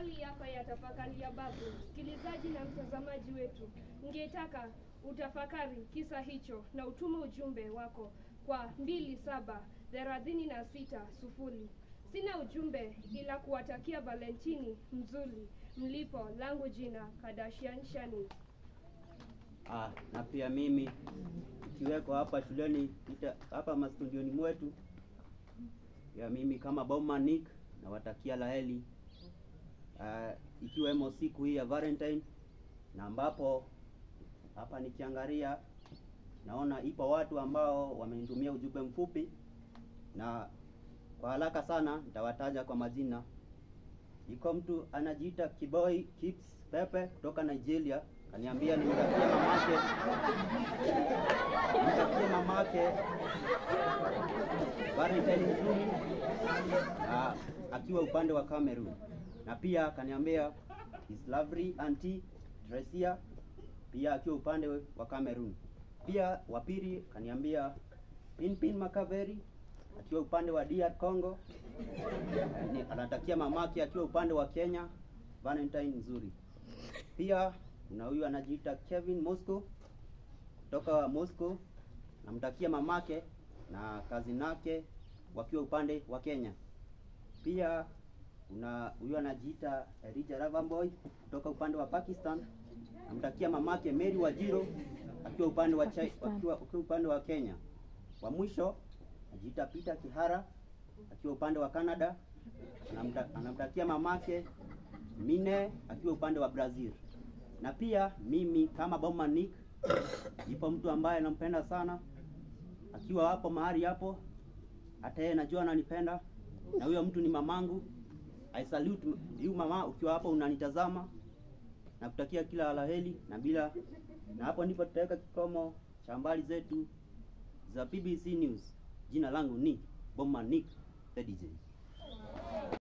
Maswali hapa ya tafakari ya babu, msikilizaji na mtazamaji wetu, ningetaka utafakari kisa hicho na utume ujumbe wako kwa 2736 Sina ujumbe ila kuwatakia Valentini mzuri mlipo. Langu jina Kardashian Shani. Na pia mimi ikiweko hapa shuleni hapa mastudioni mwetu ya mimi kama Bowman Nick na watakia laheri ikiwemo siku hii ya Valentine, na ambapo hapa nikiangalia naona ipo watu ambao wamenitumia ujumbe mfupi, na kwa haraka sana nitawataja kwa majina. Iko mtu anajiita Kiboi Kips Pepe kutoka Nigeria, kaniambia nimtakie mamake Valentine nzuri akiwa upande wa Cameroon. Na pia kaniambia his lovely auntie Tresia pia akiwa upande wa Cameroon. Pia wapili kaniambia Pinpin Makaveri akiwa upande wa DR Congo, anatakia mamake akiwa upande wa Kenya Valentine nzuri. Pia kuna huyu anajiita Kevin Moscow kutoka Moscow, namtakia mamake na kazi nake wakiwa upande wa Kenya. Pia kuna huyu anajiita Elijah Ravamboy kutoka upande wa Pakistan, namtakia mamake Mary Wajiro akiwa upande wa Kenya. Wa mwisho anajiita Peter Kihara akiwa upande wa Canada, anamtakia mamake Mine akiwa upande wa Brazil. Na pia mimi kama Bowman Nick, ipo mtu ambaye nampenda sana akiwa hapo mahali hapo, hata yeye najua ananipenda, na huyo mtu ni mamangu. I salute you mama, ukiwa hapo unanitazama, na kutakia kila laheri na hapo ndipo tutaweka kikomo cha habari zetu za BBC News. Jina langu ni Bowman Nick, the DJ.